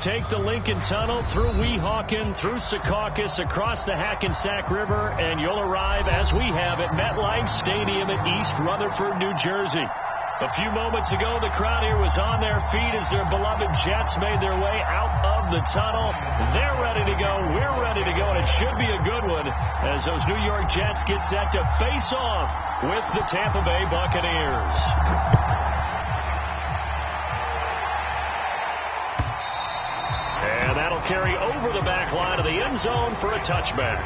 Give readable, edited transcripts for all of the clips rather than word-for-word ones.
Take the Lincoln Tunnel through Weehawken, through Secaucus, across the Hackensack River, and you'll arrive, as we have, at MetLife Stadium in East Rutherford, New Jersey. A few moments ago, the crowd here was on their feet as their beloved Jets made their way out of the tunnel. They're ready to go. We're ready to go, and it should be a good one as those New York Jets get set to face off with the Tampa Bay Buccaneers. And that'll carry over the back line of the end zone for a touchback.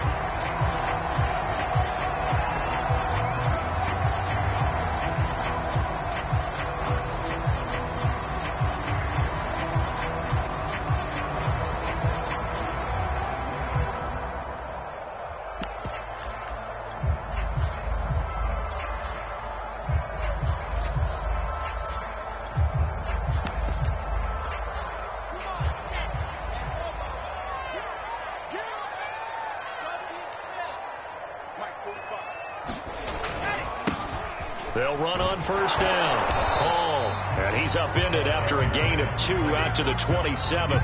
They'll run on first down. Hall, and he's upended after a gain of 2 out to the 27.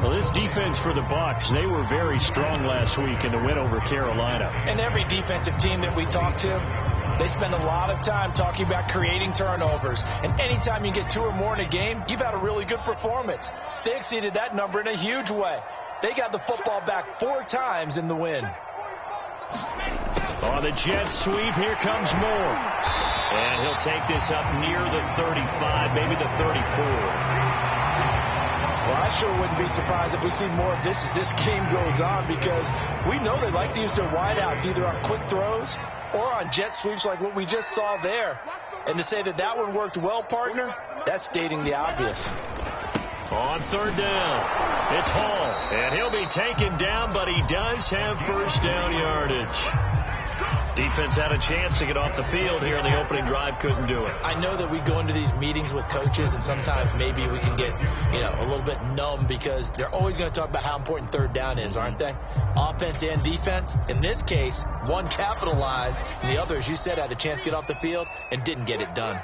Well, this defense for the Bucs, they were very strong last week in the win over Carolina. And every defensive team that we talk to, they spend a lot of time talking about creating turnovers. And anytime you get 2 or more in a game, you've had a really good performance. They exceeded that number in a huge way. They got the football back 4 times in the win. On the Jets sweep, here comes Moore. And he'll take this up near the 35, maybe the 34. Well, I sure wouldn't be surprised if we see more of this as this game goes on, because we know they like to use their wideouts either on quick throws or on jet sweeps like what we just saw there. And to say that that one worked well, partner, that's stating the obvious. On third down, it's Hall. And he'll be taken down, but he does have first down yardage. Defense had a chance to get off the field here in the opening drive, couldn't do it. I know that we go into these meetings with coaches, and sometimes maybe we can get, a little bit numb because they're always going to talk about how important third down is, aren't they? Offense and defense. In this case, one capitalized, and the other, as you said, had a chance to get off the field and didn't get it done.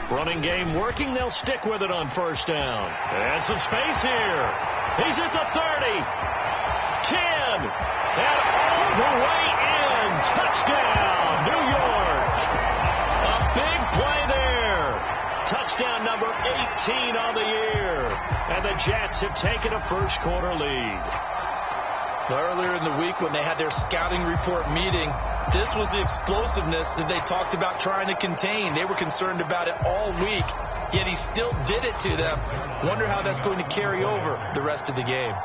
Running game working. They'll stick with it on first down. And some space here. He's at the 30. 10. And all the way in. Touchdown, New York. A big play there. Touchdown number 18 on the year. And the Jets have taken a first quarter lead. Earlier in the week when they had their scouting report meeting, this was the explosiveness that they talked about trying to contain. They were concerned about it all week, yet he still did it to them. Wonder how that's going to carry over the rest of the game.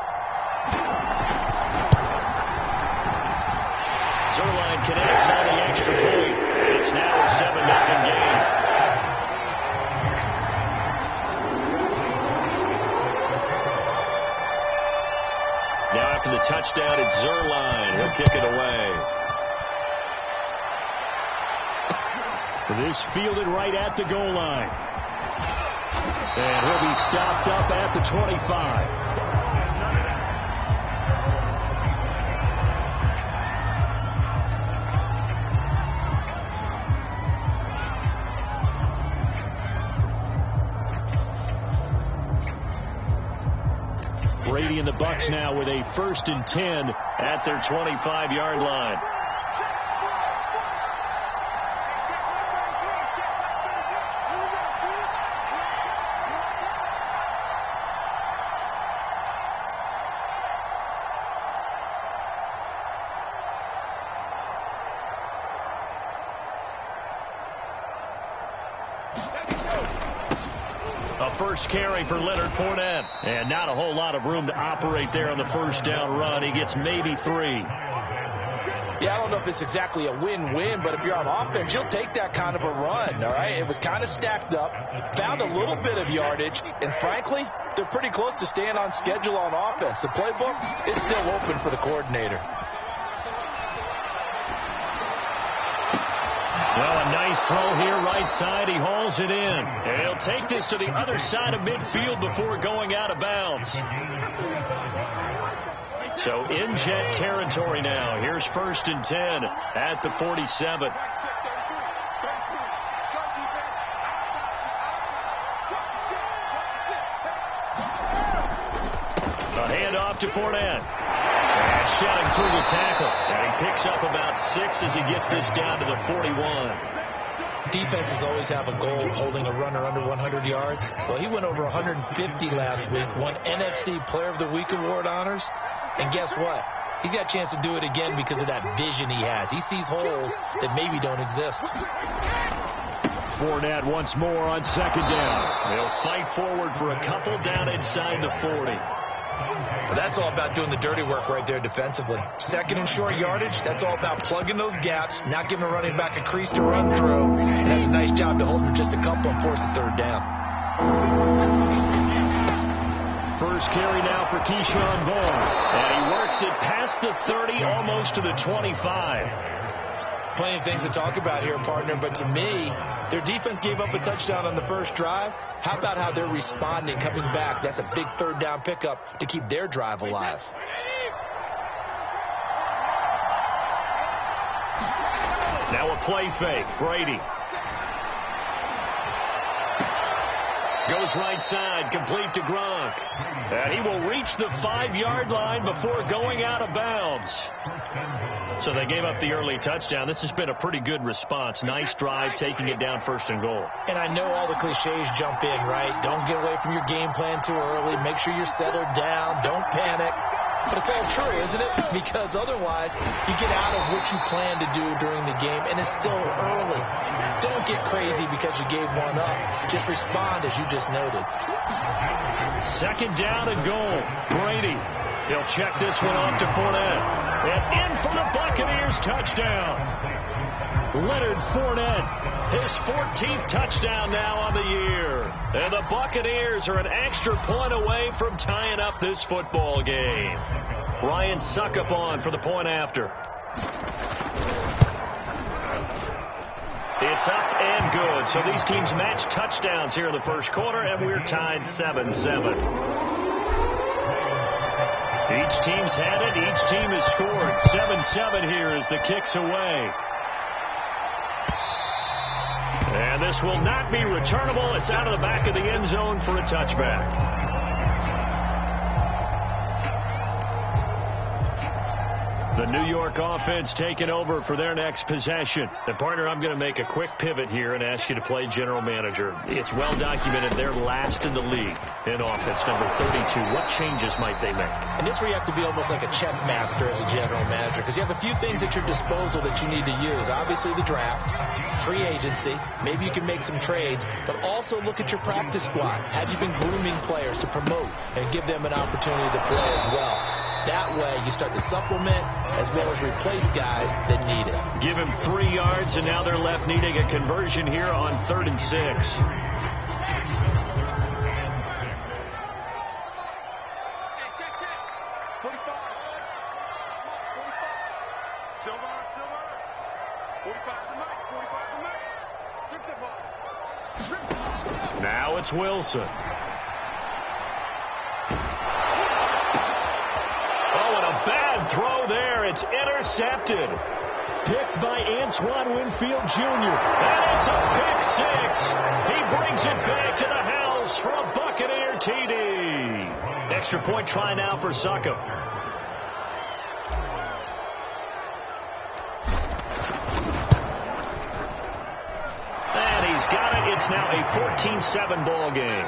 Zerline connects on the extra point. It's now a 7-0 game. Now after the touchdown, it's Zerline. He'll kick it away. This fielded right at the goal line. And he'll be stopped up at the 25. Brady and the Bucs now with a 1st and 10 at their 25-yard line. First carry for Leonard Fournette. And not a whole lot of room to operate there on the first down run. He gets maybe 3. Yeah, I don't know if it's exactly a win-win, but if you're on offense, you'll take that kind of a run, all right? It was kind of stacked up, found a little bit of yardage, and frankly, they're pretty close to staying on schedule on offense. The playbook is still open for the coordinator. Well, a nice throw here right side. He hauls it in. And he'll take this to the other side of midfield before going out of bounds. So in Jet territory now. Here's 1st and 10 at the 47. A handoff to Fournette. And shedding through the tackle. And he picks up about 6 as he gets this down to the 41. Defenses always have a goal of holding a runner under 100 yards. Well, he went over 150 last week, won NFC Player of the Week award honors. And guess what? He's got a chance to do it again because of that vision he has. He sees holes that maybe don't exist. Fournette once more on second down. They'll fight forward for a couple down inside the 40. Well, that's all about doing the dirty work right there defensively. Second and short yardage, that's all about plugging those gaps, not giving a running back a crease to run through. And that's a nice job to hold him just a couple and force a third down. First carry now for Keyshawn Vaughn. And he works it past the 30, almost to the 25. Plenty of things to talk about here, partner, but to me, their defense gave up a touchdown on the first drive. How about how they're responding, coming back? That's a big third down pickup to keep their drive alive. Now a play fake. Brady goes right side, complete to Gronk. And he will reach the 5-yard line before going out of bounds. So they gave up the early touchdown. This has been a pretty good response. Nice drive, taking it down first and goal. And I know all the cliches jump in, right? Don't get away from your game plan too early. Make sure you're settled down. Don't panic. But it's all true, isn't it? Because otherwise, you get out of what you plan to do during the game, and it's still early. Don't get crazy because you gave one up. Just respond as you just noted. Second down and goal. Brady. He'll check this one off to Fournette. And in for the Buccaneers touchdown. Leonard Fournette, his 14th touchdown now on the year. And the Buccaneers are an extra point away from tying up this football game. Ryan Suckup on for the point after. It's up and good. So these teams match touchdowns here in the first quarter, and we're tied 7-7. Each team's had it. Each team has scored. 7-7 here as the kick's away. And this will not be returnable. It's out of the back of the end zone for a touchback. The New York offense taking over for their next possession. And, partner, I'm going to make a quick pivot here and ask you to play general manager. It's well documented they're last in the league in offense, number 32. What changes might they make? And this is where you have to be almost like a chess master as a general manager, because you have a few things at your disposal that you need to use. Obviously, the draft, free agency, maybe you can make some trades, but also look at your practice squad. Have you been grooming players to promote and give them an opportunity to play as well? That way, you start to supplement as well as replace guys that need it. Give him 3 yards, and now they're left needing a conversion here on 3rd and 6. Now it's Wilson. Bad throw there. It's intercepted. Picked by Antoine Winfield Jr. And it's a pick 6. He brings it back to the house for a Buccaneer TD. Extra point try now for Suckup. And he's got it. It's now a 14-7 ball game.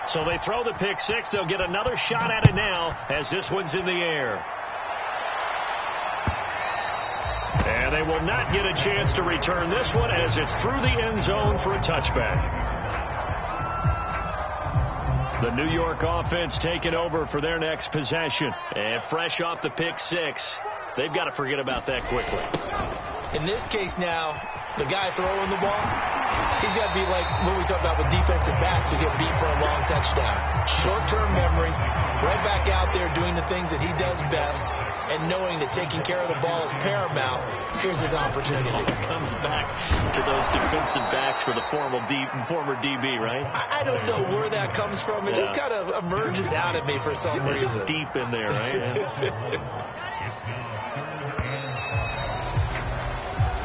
So they throw the pick 6. They'll get another shot at it now as this one's in the air. And they will not get a chance to return this one as it's through the end zone for a touchback. The New York offense taking over for their next possession. And fresh off the pick 6, they've got to forget about that quickly. In this case now, the guy throwing the ball, he's got to be like what we talk about with defensive backs who get beat for a long touchdown. Short-term memory, right back out there doing the things that he does best, and knowing that taking care of the ball is paramount. Here's his opportunity. Comes back to those defensive backs for the former DB, right? I don't know where that comes from. It just kind of emerges out of me for some reason. Deep in there, right?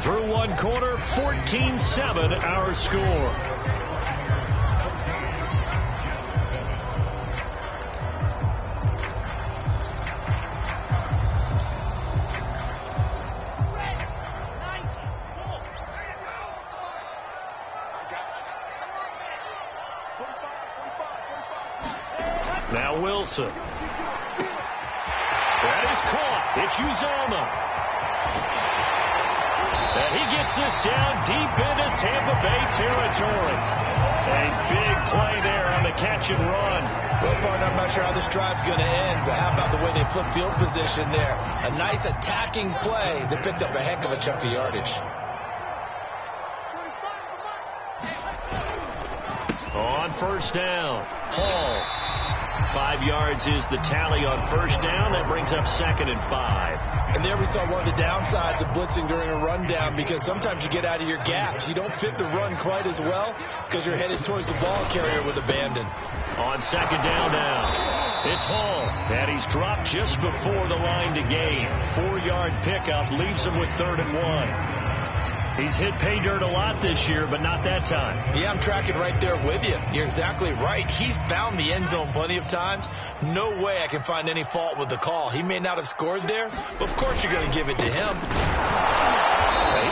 Through one quarter, 14-7 our score. Wilson. That is caught. It's Uzomah. And he gets this down deep into Tampa Bay territory. A big play there on the catch and run. Well, partner, I'm not sure how this drive's going to end, but how about the way they flip field position there? A nice attacking play that picked up a heck of a chunk of yardage. On first down, Hall. 5 yards is the tally on first down. That brings up 2nd and 5. And there we saw one of the downsides of blitzing during a rundown, because sometimes you get out of your gaps. You don't fit the run quite as well because you're headed towards the ball carrier with abandon. On 2nd down now, it's Hall. And he's dropped just before the line to gain. 4-yard pickup leaves him with 3rd and 1. He's hit pay dirt a lot this year, but not that time. Yeah, I'm tracking right there with you. You're exactly right. He's found the end zone plenty of times. No way I can find any fault with the call. He may not have scored there, but of course you're going to give it to him.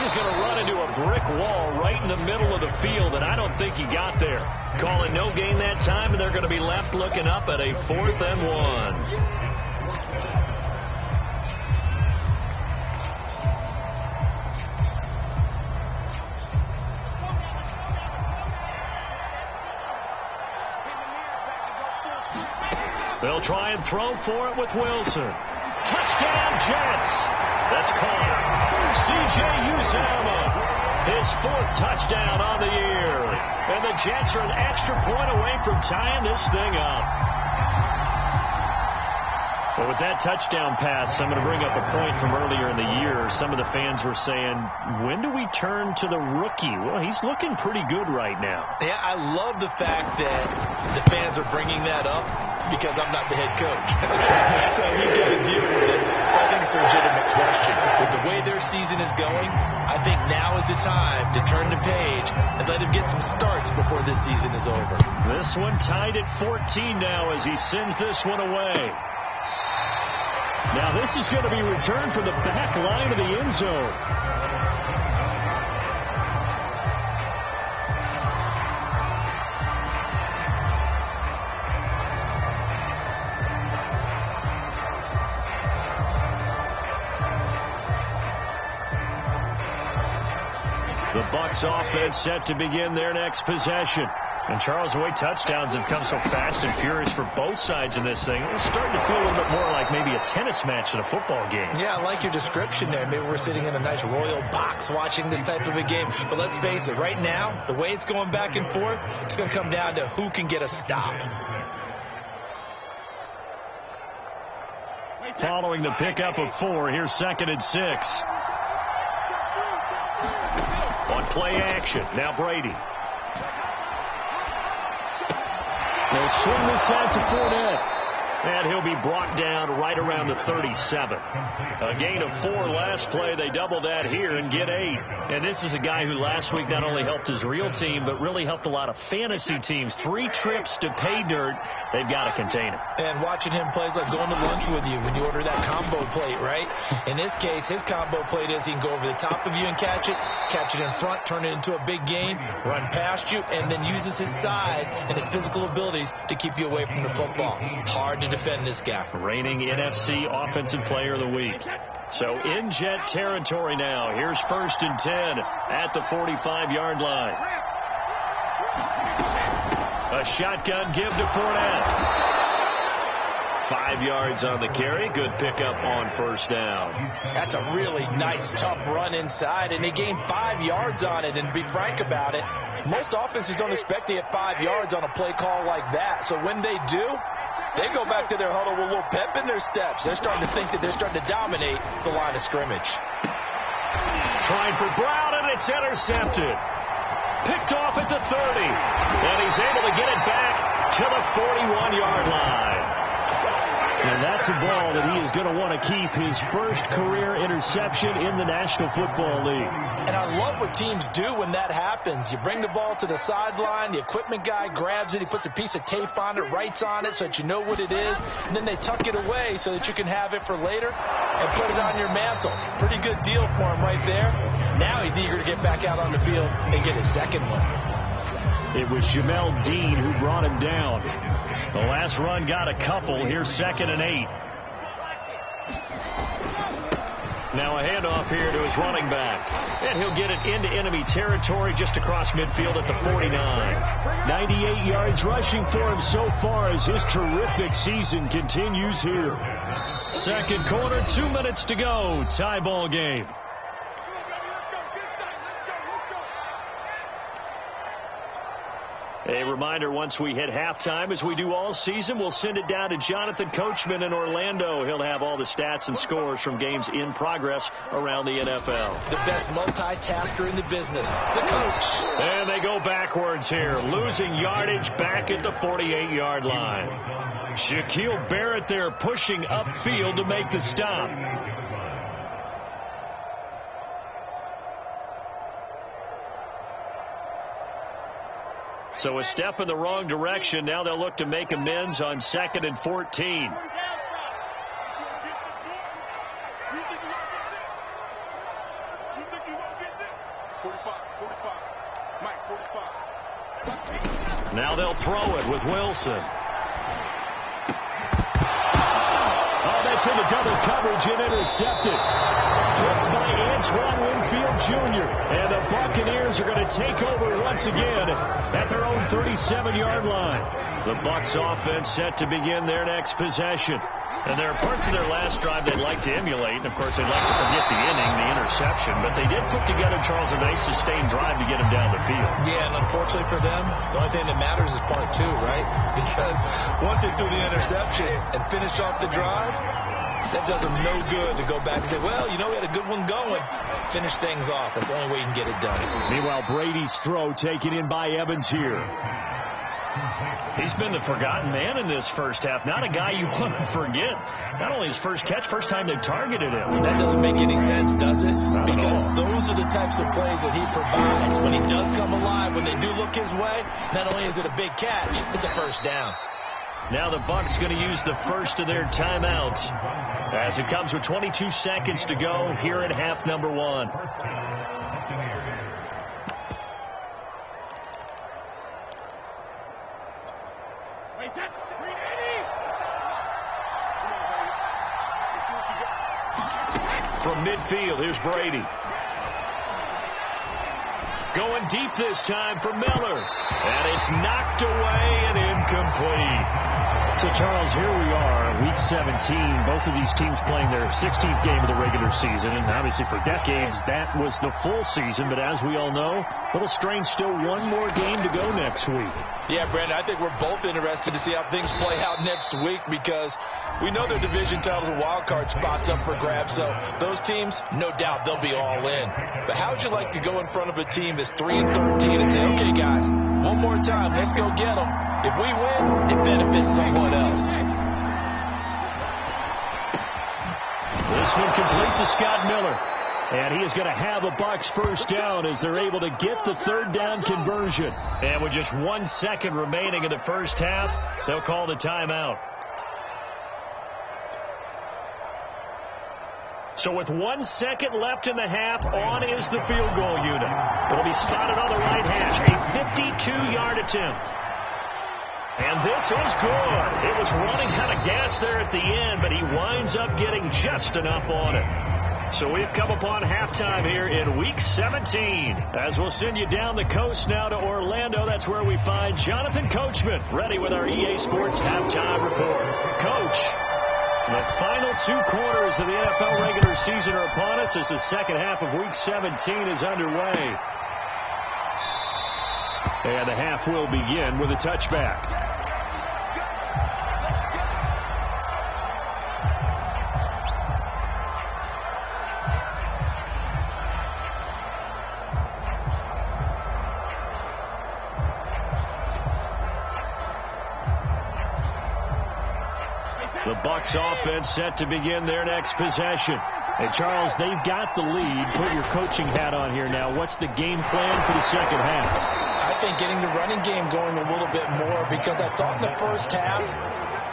He's going to run into a brick wall right in the middle of the field, and I don't think he got there. Calling no gain that time, and they're going to be left looking up at a 4th and 1. They'll try and throw for it with Wilson. Touchdown, Jets. That's caught. C.J. Uzomah, his 4th touchdown on the year. And the Jets are an extra point away from tying this thing up. Well, with that touchdown pass, I'm going to bring up a point from earlier in the year. Some of the fans were saying, when do we turn to the rookie? Well, he's looking pretty good right now. Yeah, I love the fact that the fans are bringing that up, because I'm not the head coach. So he's got to deal with it. I think it's a legitimate question. With the way their season is going, I think now is the time to turn the page and let him get some starts before this season is over. This one tied at 14 now as he sends this one away. Now this is going to be returned from the back line of the end zone. The Bucs offense set to begin their next possession. And Charles, the way touchdowns have come so fast and furious for both sides in this thing, it's starting to feel a little bit more like maybe a tennis match in a football game. Yeah, I like your description there. Maybe we're sitting in a nice royal box watching this type of a game. But let's face it, right now, the way it's going back and forth, it's going to come down to who can get a stop. Following the pickup of 4, here's 2nd and 6. On play action, now Brady. They'll swing this out to Fournette. And he'll be brought down right around the 37. A gain of 4 last play. They double that here and get 8. And this is a guy who last week not only helped his real team, but really helped a lot of fantasy teams. 3 trips to pay dirt. They've got to contain him. And watching him play is like going to lunch with you when you order that combo plate, right? In this case, his combo plate is he can go over the top of you and catch it in front, turn it into a big gain, run past you, and then uses his size and his physical abilities to keep you away from the football. Hard to defend this guy. Reigning NFC Offensive Player of the Week. So in Jet territory now. Here's 1st and 10 at the 45-yard line. A shotgun give to Fournette. 5 yards on the carry. Good pickup on first down. That's a really nice, tough run inside, and they gained 5 yards on it. And to be frank about it, most offenses don't expect to get 5 yards on a play call like that. So when they do, they go back to their huddle with a little pep in their steps. They're starting to think that they're starting to dominate the line of scrimmage. Trying for Brown, and it's intercepted. Picked off at the 30. And he's able to get it back to the 41-yard line. And that's a ball that he is going to want to keep, his first career interception in the National Football League. And I love what teams do when that happens. You bring the ball to the sideline, the equipment guy grabs it, he puts a piece of tape on it, writes on it so that you know what it is, and then they tuck it away so that you can have it for later and put it on your mantle. Pretty good deal for him right there. Now he's eager to get back out on the field and get his second one. It was Jamel Dean who brought him down. The last run got a couple. Here's 2nd and 8. Now a handoff here to his running back. And he'll get it into enemy territory just across midfield at the 49. 98 yards rushing for him so far as his terrific season continues here. Second quarter, 2 minutes to go. Tie ball game. A reminder, once we hit halftime, as we do all season, we'll send it down to Jonathan Coachman in Orlando. He'll have all the stats and scores from games in progress around the NFL. The best multitasker in the business, the coach. And they go backwards here, losing yardage back at the 48-yard line. Shaquille Barrett there pushing upfield to make the stop. So a step in the wrong direction. Now they'll look to make amends on 2nd and 14. Now they'll throw it with Wilson. Oh, that's into double coverage and intercepted. Picked by Antoine Winfield Jr. And the Buccaneers are going to take over once again at their own 37-yard line. The Bucs offense set to begin their next possession. And there are parts of their last drive they'd like to emulate. And, of course, they'd like to forget the inning, the interception. But they did put together, Charles, a nice sustained drive to get him down the field. Yeah, and unfortunately for them, the only thing that matters is part 2, right? Because once they threw the interception and finished off the drive, that does them no good to go back and say, well, you know, we had a good one going. Finish things off. That's the only way you can get it done. Meanwhile, Brady's throw taken in by Evans here. He's been the forgotten man in this first half. Not a guy you want to forget. Not only his first catch, first time they targeted him. That doesn't make any sense, does it? Because those are the types of plays that he provides. When he does come alive, when they do look his way, not only is it a big catch, it's a first down. Now the Bucs going to use the first of their timeouts as it comes with 22 seconds to go here at half number 1. From midfield, here's Brady. Going deep this time for Miller. And it's knocked away and incomplete. So, Charles, here we are, Week 17. Both of these teams playing their 16th game of the regular season. And obviously for decades, that was the full season. But as we all know, a little strange, still one more game to go next week. Yeah, Brandon, I think we're both interested to see how things play out next week because we know their division titles and wild card spots up for grabs. So those teams, no doubt, they'll be all in. But how would you like to go in front of a team that's 3-13 and say, okay, guys, one more time, let's go get them. If we win, it benefits someone else. This one complete to Scott Miller. And he is going to have a Bucs first down as they're able to get the third down conversion. And with just 1 second remaining in the first half, they'll call the timeout. So with 1 second left in the half, on is the field goal unit. It'll be spotted on the right hash. A 52-yard attempt. And this is good. It was running out of gas there at the end, but he winds up getting just enough on it. So we've come upon halftime here in Week 17. As we'll send you down the coast now to Orlando, that's where we find Jonathan Coachman, ready with our EA Sports Halftime Report. Coach, the final 2 quarters of the NFL regular season are upon us as the second half of Week 17 is underway. And the half will begin with a touchback. The Bucs offense set to begin their next possession. And, Charles, they've got the lead. Put your coaching hat on here now. What's the game plan for the second half? I think getting the running game going a little bit more because I thought in the first half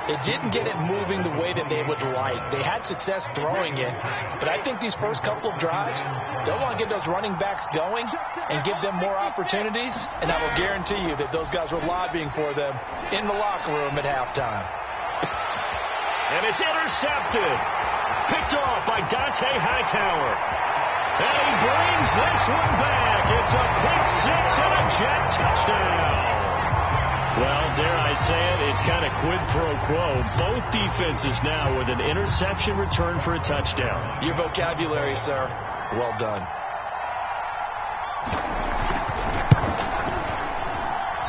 They didn't get it moving the way that they would like. They had success throwing it, but I think these first couple of drives, they'll want to get those running backs going and give them more opportunities, and I will guarantee you that those guys were lobbying for them in the locker room at halftime. And it's intercepted. Picked off by Dante Hightower. And he brings this one back. It's a pick six and a jet touchdown. Well, dare I say it, it's kind of quid pro quo. Both defenses now with an interception return for a touchdown. Your vocabulary, sir. Well done.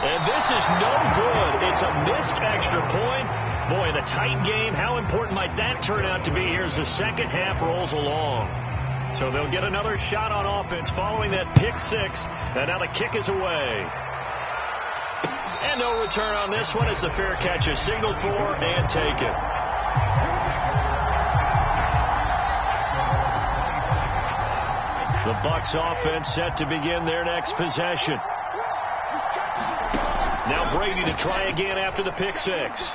And this is no good. It's a missed extra point. Boy, the tight game, how important might that turn out to be here as the second half rolls along? So they'll get another shot on offense following that pick six. And now the kick is away. And no return on this one as the fair catch is signaled for and taken. The Bucs offense set to begin their next possession. Now Brady to try again after the pick six.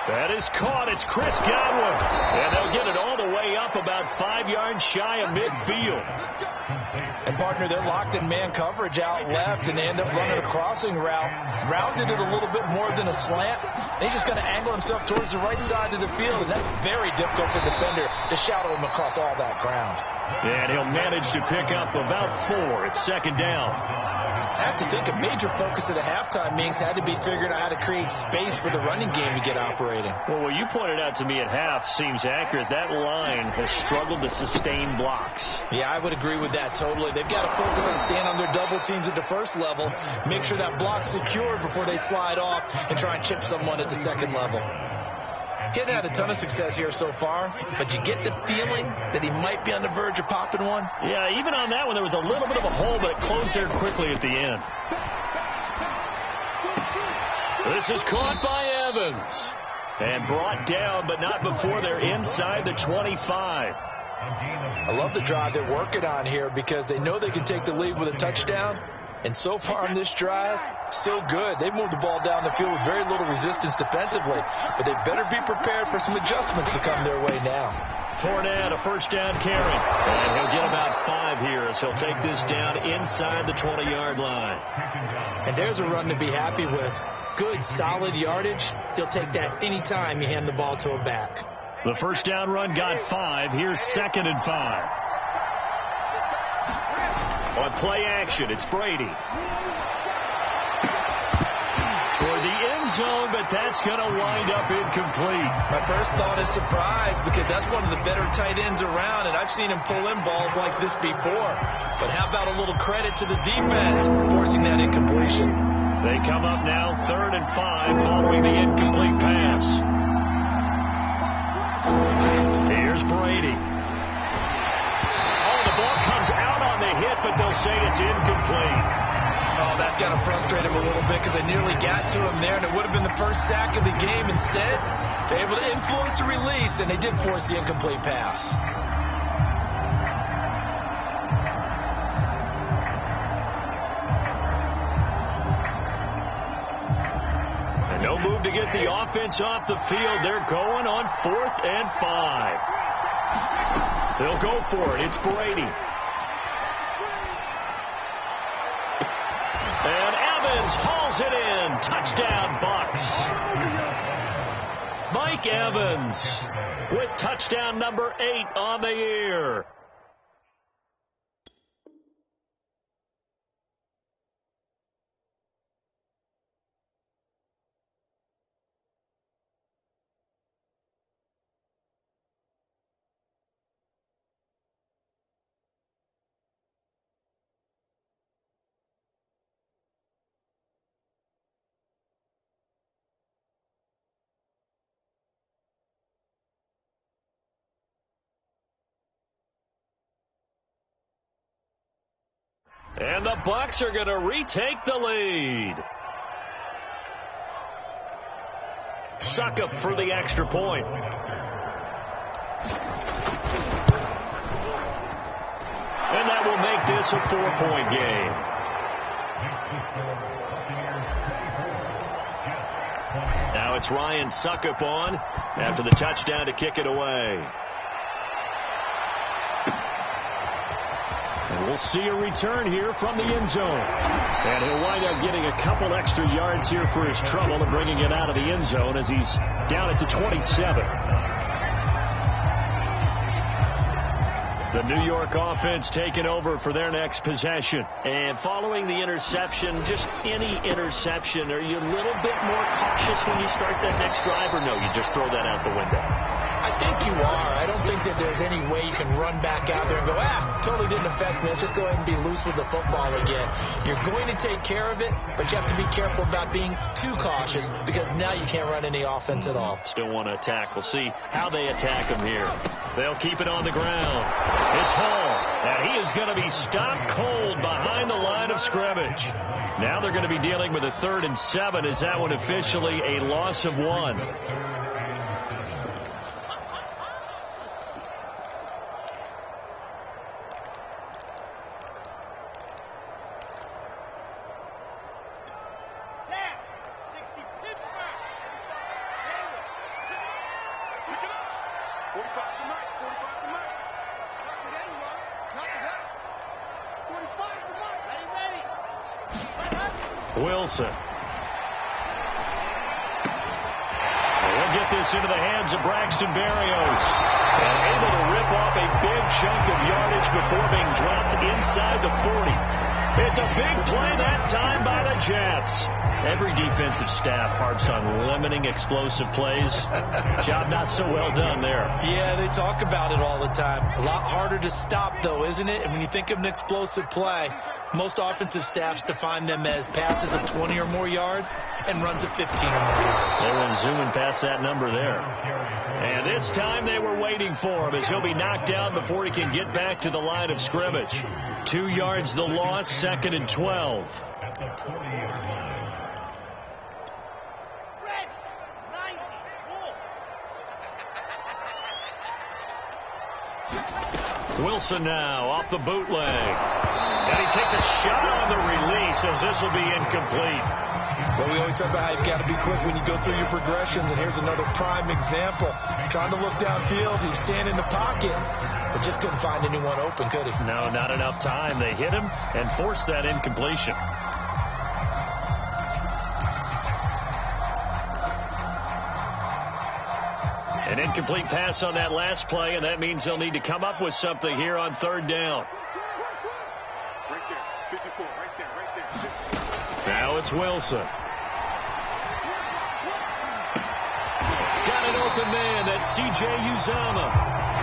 That is caught. It's Chris Godwin. And they'll get it all the way up about 5 yards shy of midfield. And, partner, they're locked in man coverage out left, and they end up running a crossing route. Rounded it a little bit more than a slant. And he's just going to angle himself towards the right side of the field, and that's very difficult for the defender to shadow him across all that ground. And he'll manage to pick up about 4. It's second down. I have to think a major focus of the halftime meetings had to be figuring out how to create space for the running game to get operating. Well, what you pointed out to me at half seems accurate. That line has struggled to sustain blocks. Yeah, I would agree with that totally. They've got to focus on staying on their double teams at the first level, make sure that block's secured before they slide off and try and chip someone at the second level. Getting had a ton of success here so far, but you get the feeling that he might be on the verge of popping one. Yeah, even on that one, there was a little bit of a hole, but it closed there quickly at the end. This is caught by Evans. And brought down, but not before they're inside the 25. I love the drive they're working on here because they know they can take the lead with a touchdown. And so far on this drive, so good. They've moved the ball down the field with very little resistance defensively. But they better be prepared for some adjustments to come their way now. Fournette, a first down carry. And he'll get about 5 here as he'll take this down inside the 20-yard line. And there's a run to be happy with. Good, solid yardage. They'll take that anytime you hand the ball to a back. The first down run got 5. Here's 2nd and 5. On play action, it's Brady. For the end zone, but that's going to wind up incomplete. My first thought is surprise because that's one of the better tight ends around, and I've seen him pull in balls like this before. But how about a little credit to the defense forcing that incompletion? They come up now 3rd and 5 following the incomplete pass. Here's Brady. Oh, the ball comes out on the hit, but they'll say it's incomplete. Oh, that's got to frustrate him a little bit because they nearly got to him there, and it would have been the first sack of the game. Instead, they're able to influence the release, and they did force the incomplete pass. And no move to get the offense off the field. They're going on 4th and 5. They'll go for it. It's Brady. And Evans hauls it in. Touchdown, Bucs. Mike Evans with touchdown number 8 on the year. And the Bucs are going to retake the lead. Suckup for the extra point. And that will make this a 4-point game. Now it's Ryan Suckup on after the touchdown to kick it away. And we'll see a return here from the end zone. And he'll wind up getting a couple extra yards here for his trouble and bringing it out of the end zone as he's down at the 27. The New York offense taking over for their next possession. And following the interception, just any interception, are you a little bit more cautious when you start that next drive, or no, you just throw that out the window? I think you are. I don't think that there's any way you can run back out there and go, totally didn't affect me. Let's just go ahead and be loose with the football again. You're going to take care of it, but you have to be careful about being too cautious because now you can't run any offense at all. Still want to attack. We'll see how they attack him here. They'll keep it on the ground. It's Hall, and he is going to be stopped cold behind the line of scrimmage. Now they're going to be dealing with a 3rd and 7. Is that one officially a loss of 1? Wilson. We'll get this into the hands of Braxton Berrios. And able to rip off a big chunk of yardage before being dropped inside the 40. It's a big play that time by the Jets. Every defensive staff harps on limiting explosive plays. Job not so well done there. Yeah, they talk about it all the time. A lot harder to stop, though, isn't it? And when you think of an explosive play, most offensive staffs define them as passes of 20 or more yards and runs of 15 or more yards. They were zooming past that number there. And this time they were waiting for him as he'll be knocked down before he can get back to the line of scrimmage. 2 yards the loss, 2nd and 12. Wilson now off the bootleg. And he takes a shot on the release as this will be incomplete. Well, we always talk about how you've got to be quick when you go through your progressions, and here's another prime example. Trying to look downfield, he's standing in the pocket, but just couldn't find anyone open, could he? No, not enough time. They hit him and forced that incompletion. An incomplete pass on that last play, and that means they'll need to come up with something here on 3rd down. Right there, 54, right there. Now it's Wilson. Got an open man. That's C.J. Uzomah.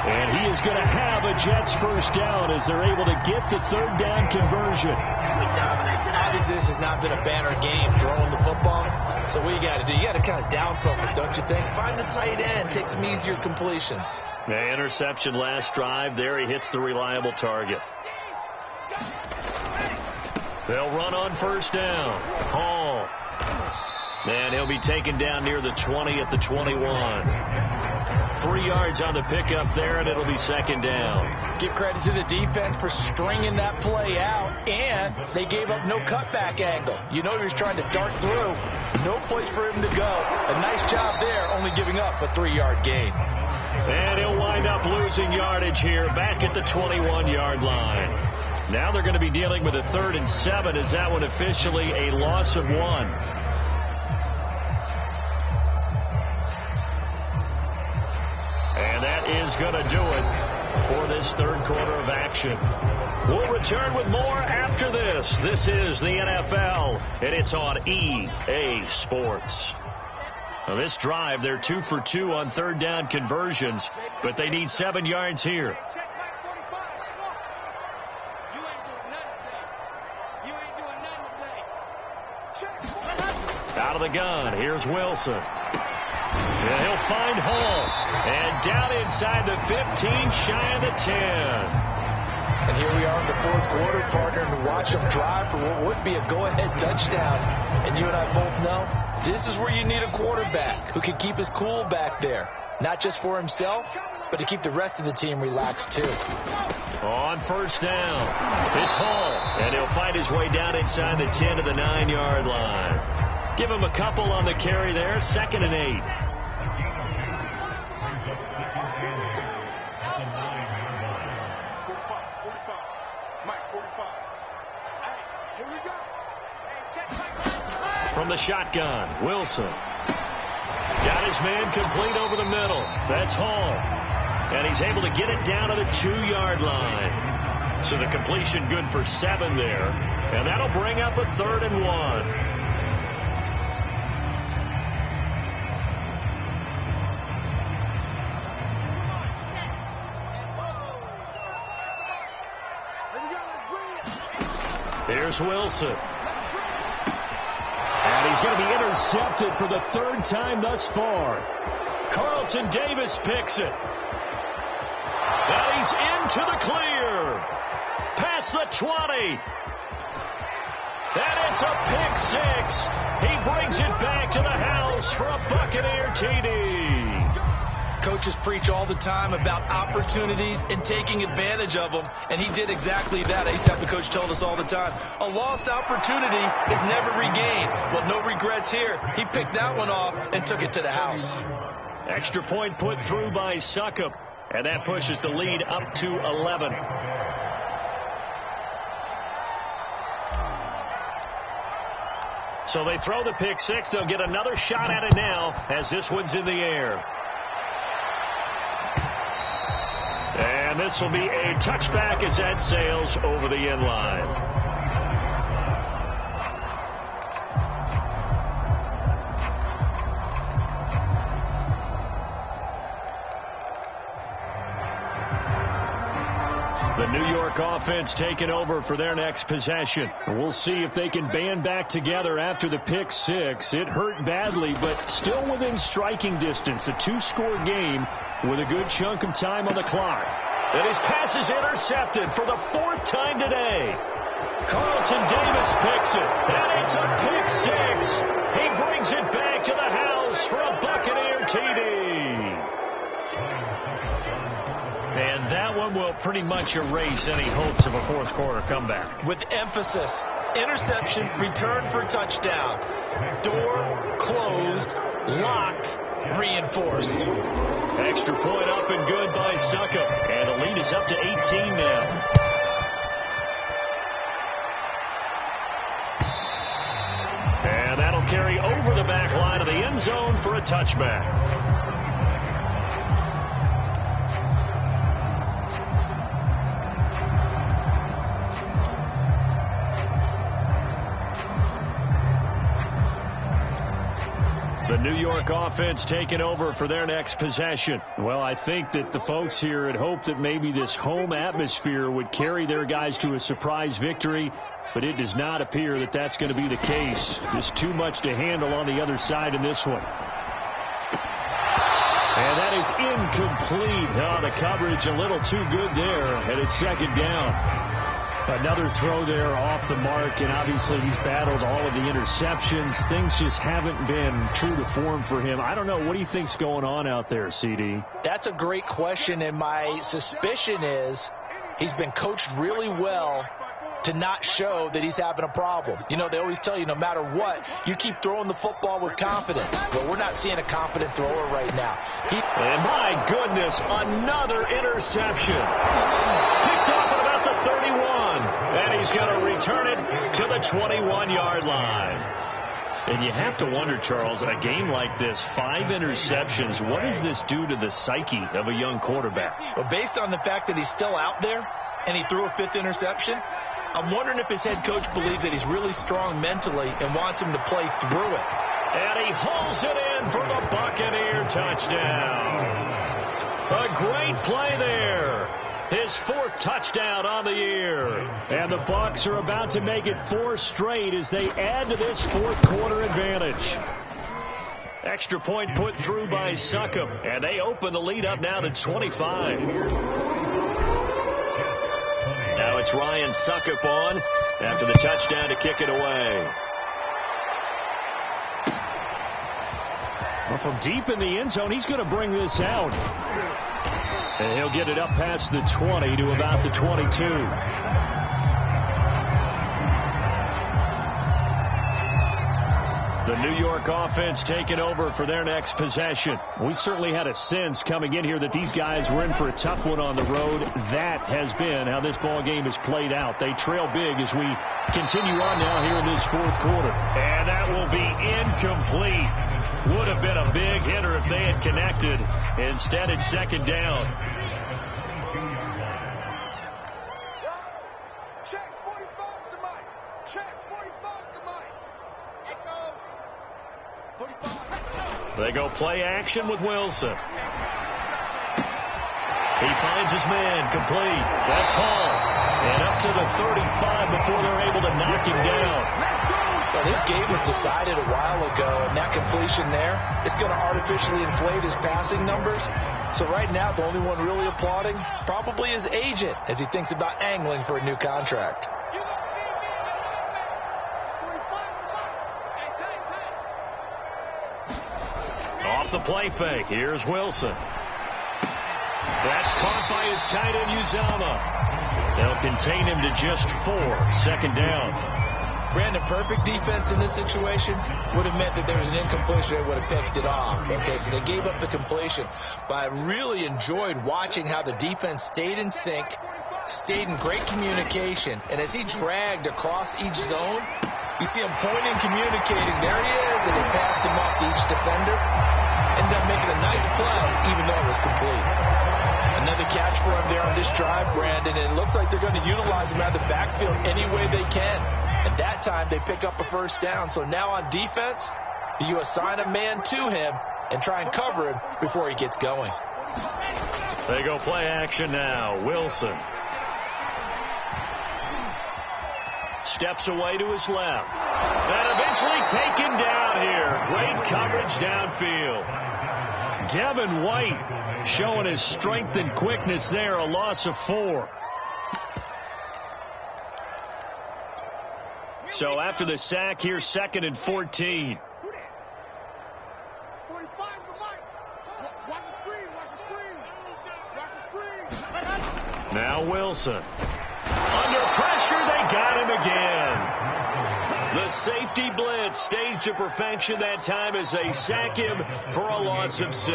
And he is going to have a Jets first down as they're able to get the 3rd down conversion. Obviously, this has not been a banner game throwing the football. So what you got to do, you got to kind of down focus, don't you think? Find the tight end, take some easier completions. The interception last drive. There he hits the reliable target. They'll run on 1st down. Hall. And he'll be taken down near the 20 at the 21. 3 yards on the pickup there, and it'll be 2nd down. Give credit to the defense for stringing that play out, and they gave up no cutback angle. You know he was trying to dart through. No place for him to go. A nice job there, only giving up a 3-yard gain. And he'll wind up losing yardage here back at the 21-yard line. Now they're going to be dealing with a 3rd and 7. Is that one officially a loss of 1? And that is going to do it for this 3rd quarter of action. We'll return with more after this. This is the NFL, and it's on EA Sports. Now this drive, they're 2 for 2 on 3rd down conversions, but they need 7 yards here. Out of the gun, here's Wilson. And he'll find Hall. And down inside the 15, shy of the 10. And here we are in the 4th quarter, partner, and watch them drive for what would be a go-ahead touchdown. And you and I both know this is where you need a quarterback who can keep his cool back there. Not just for himself, but to keep the rest of the team relaxed, too. On 1st down, it's Hall. And he'll find his way down inside the 10 to the 9-yard line. Give him a couple on the carry there. 2nd and 8. From the shotgun, Wilson. Got his man complete over the middle. That's Hall. And he's able to get it down to the 2-yard line. So the completion good for 7 there. And that'll bring up a 3rd and 1. Here's Wilson. And he's going to be intercepted for the 3rd time thus far. Carlton Davis picks it. And he's into the clear. Past the 20. And it's a pick 6. He brings it back to the house for a Buccaneer TD. Coaches preach all the time about opportunities and taking advantage of them, and he did exactly that. I used to have the coach told us all the time, a lost opportunity is never regained. Well, no regrets here. He picked that one off and took it to the house. Extra point put through by Succop, and that pushes the lead up to 11. So they throw the pick 6. They'll get another shot at it now as this one's in the air. And this will be a touchback as that sails over the end line. The New York offense taking over for their next possession. We'll see if they can band back together after the pick 6. It hurt badly, but still within striking distance. A 2-score game with a good chunk of time on the clock. And his pass is intercepted for the 4th time today. Carlton Davis picks it, and it's a pick 6. He brings it back to the house for a Buccaneer TD. And that one will pretty much erase any hopes of a 4th quarter comeback. With emphasis, interception, return for touchdown. Door closed, locked, reinforced. Extra point up and good by Succop. And the lead is up to 18 now. And that'll carry over the back line of the end zone for a touchback. The New York offense taking over for their next possession. Well, I think that the folks here had hoped that maybe this home atmosphere would carry their guys to a surprise victory, but it does not appear that that's going to be the case. There's too much to handle on the other side in this one. And that is incomplete. Oh, the coverage a little too good there, and it's 2nd down. Another throw there off the mark, and obviously he's battled all of the interceptions. Things just haven't been true to form for him. I don't know. What do you think's going on out there, CD? That's a great question, and my suspicion is he's been coached really well to not show that he's having a problem. You know, they always tell you no matter what, you keep throwing the football with confidence. But we're not seeing a confident thrower right now. And my goodness, another interception. Picked off at about the 31. And he's going to return it to the 21-yard line. And you have to wonder, Charles, in a game like this, 5 interceptions, what does this do to the psyche of a young quarterback? Well, based on the fact that he's still out there and he threw a 5th interception, I'm wondering if his head coach believes that he's really strong mentally and wants him to play through it. And he hauls it in for the Buccaneer touchdown. A great play there. His 4th touchdown on the year. And the Bucs are about to make it 4 straight as they add to this 4th quarter advantage. Extra point put through by Succop. And they open the lead up now to 25. Now it's Ryan Succop on after the touchdown to kick it away. Well, from deep in the end zone, he's going to bring this out. And he'll get it up past the 20 to about the 22. The New York offense taking over for their next possession. We certainly had a sense coming in here that these guys were in for a tough one on the road. That has been how this ball game has played out. They trail big as we continue on now here in this fourth quarter. And that will be incomplete. Would have been a big hitter if they had connected. Instead, it's second down. Check 45 to Mike. Check 45 to Mike. Echo. 45. They go play action with Wilson. He finds his man, complete. That's Hall. And up to the 35 before they're able to knock him down. Well, this game was decided a while ago, and that completion there is going to artificially inflate his passing numbers. So right now, the only one really applauding probably his agent as he thinks about angling for a new contract. Off the play fake. Here's Wilson. That's caught by his tight end, Uzama. They'll contain him to just 4. Second down. Brandon, perfect defense in this situation would have meant that there was an incompletion. They would have picked it off. Okay, so they gave up the completion. But I really enjoyed watching how the defense stayed in sync, stayed in great communication. And as he dragged across each zone, you see him pointing, communicating. There he is, and he passed him off to each defender. Ended up making a nice play, even though it was complete. Another catch for him there on this drive, Brandon, and it looks like they're going to utilize him out of the backfield any way they can. And that time, they pick up a first down. So now on defense, do you assign a man to him and try and cover him before he gets going? They go play action now. Wilson steps away to his left. And eventually taken down here. Great coverage downfield. Devin White showing his strength and quickness there. A loss of 4. So after the sack, here's 2nd and 14. 45 to Mike. Watch the screen. Watch the screen. Watch the screen. Now Wilson. Under pressure, they got him again. The safety blitz staged to perfection that time as they sack him for a loss of 6.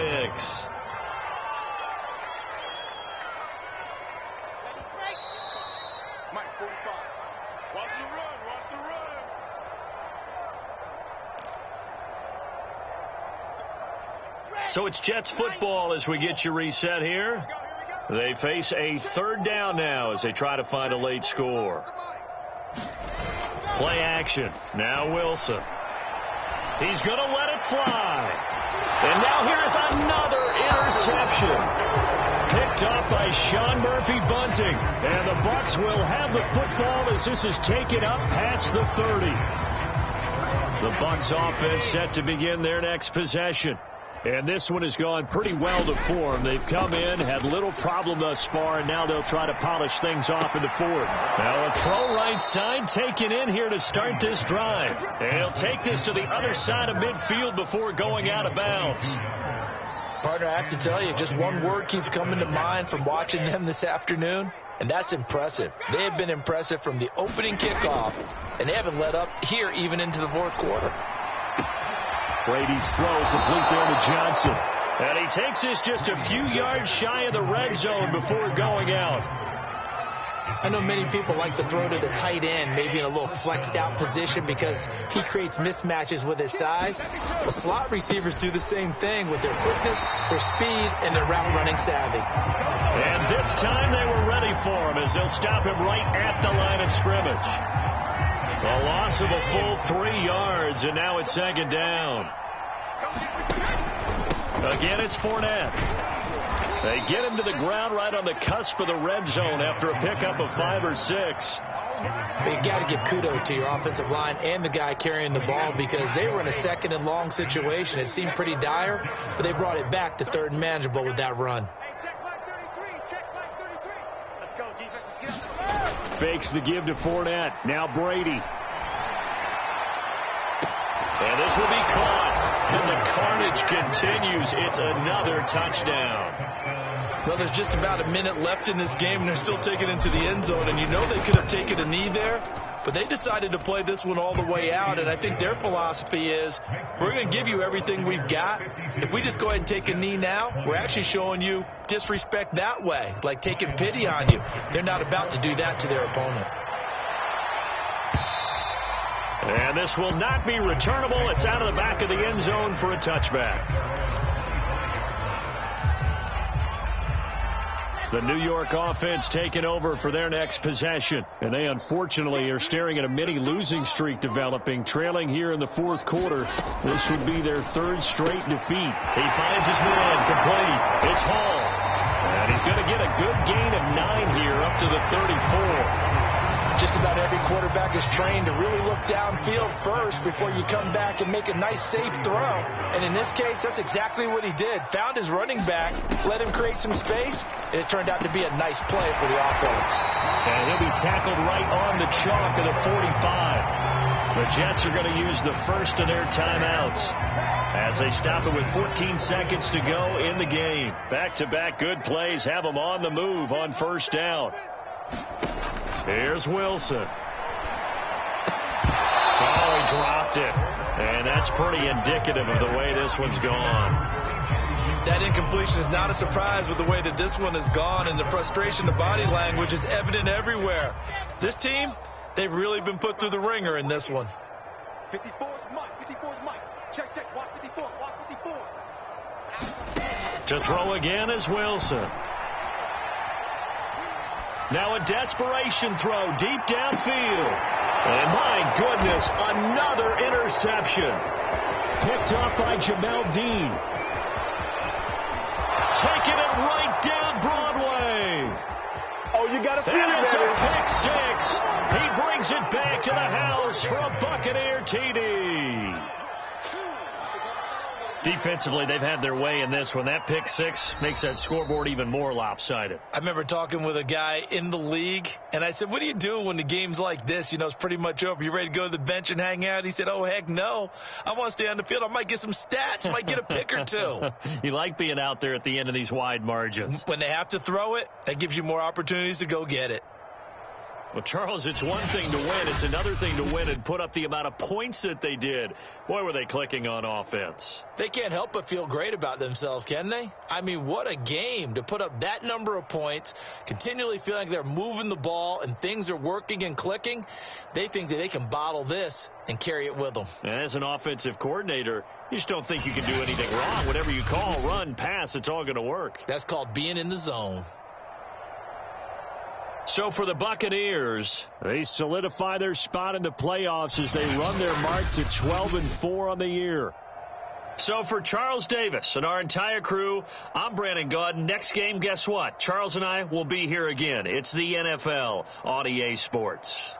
Mike 45. Watch the run. Watch the run. So it's Jets football as we get you reset here. They face a third down now as they try to find a late score. Play action. Now Wilson. He's going to let it fly. And now here's another interception. Picked up by Sean Murphy-Bunting. And the Bucs will have the football as this is taken up past the 30. The Bucs offense set to begin their next possession. And this one has gone pretty well to form. They've come in, had little problem thus far, and now they'll try to polish things off in the fourth. Now a throw right side taken in here to start this drive. And he'll take this to the other side of midfield before going out of bounds. Partner, I have to tell you, just one word keeps coming to mind from watching them this afternoon, and that's impressive. They have been impressive from the opening kickoff, and they haven't let up here even into the fourth quarter. Brady's throw complete there to Johnson. And he takes this just a few yards shy of the red zone before going out. I know many people like to throw to the tight end, maybe in a little flexed out position because he creates mismatches with his size. The slot receivers do the same thing with their quickness, their speed, and their route running savvy. And this time they were ready for him as they'll stop him right at the line of scrimmage. A loss of a full 3 yards, and now it's second down. Again, it's Fournette. They get him to the ground right on the cusp of the red zone after a pickup of 5 or 6. But you got to give kudos to your offensive line and the guy carrying the ball because they were in a 2nd and long situation. It seemed pretty dire, but they brought it back to 3rd and manageable with that run. Fakes the give to Fournette. Now Brady. And this will be caught. And the carnage continues. It's another touchdown. Well, there's just about a minute left in this game, and they're still taking it into the end zone. And you know they could have taken a knee there, but they decided to play this one all the way out, and I think their philosophy is we're going to give you everything we've got. If we just go ahead and take a knee now, we're actually showing you disrespect that way, like taking pity on you. They're not about to do that to their opponent. And this will not be returnable. It's out of the back of the end zone for a touchback. The New York offense taking over for their next possession. And they unfortunately are staring at a mini losing streak developing, trailing here in the fourth quarter. This would be their third straight defeat. He finds his man complete. It's Hall. And he's going to get a good gain of 9 here up to the 34. Just about every quarterback is trained to really look downfield first before you come back and make a nice, safe throw. And in this case, that's exactly what he did. Found his running back, let him create some space, and it turned out to be a nice play for the offense. And he'll be tackled right on the chalk of the 45. The Jets are going to use the first of their timeouts as they stop it with 14 seconds to go in the game. Back-to-back good plays have them on the move on first down. Here's Wilson. Oh, he dropped it. And that's pretty indicative of the way this one's gone. That incompletion is not a surprise with the way that this one has gone, and the frustration, the body language is evident everywhere. This team, they've really been put through the ringer in this one. 54's Mike. 54's Mike. Check, check. Watch 54. Watch 54. To throw again is Wilson. Now a desperation throw deep downfield. And my goodness, another interception. Picked up by Jamel Dean. Taking it right down Broadway. Oh, you got to feel it, And it's baby. a pick six. He brings it back to the house for a Buccaneer TD. Defensively, they've had their way in this one. That pick six makes that scoreboard even more lopsided. I remember talking with a guy in the league, and I said, what do you do when the game's like this? You know, it's pretty much over. You ready to go to the bench and hang out? He said, oh, heck no. I want to stay on the field. I might get some stats. I might get a pick or two. You like being out there at the end of these wide margins. When they have to throw it, that gives you more opportunities to go get it. Well, Charles, it's one thing to win. It's another thing to win and put up the amount of points that they did. Boy, were they clicking on offense. They can't help but feel great about themselves, can they? I mean, what a game to put up that number of points, continually feeling like they're moving the ball and things are working and clicking. They think that they can bottle this and carry it with them. And as an offensive coordinator, you just don't think you can do anything wrong. Whatever you call, run, pass, it's all going to work. That's called being in the zone. So for the Buccaneers, they solidify their spot in the playoffs as they run their mark to 12-4 on the year. So for Charles Davis and our entire crew, I'm Brandon Gaudin. Next game, guess what? Charles and I will be here again. It's the NFL on EA Sports.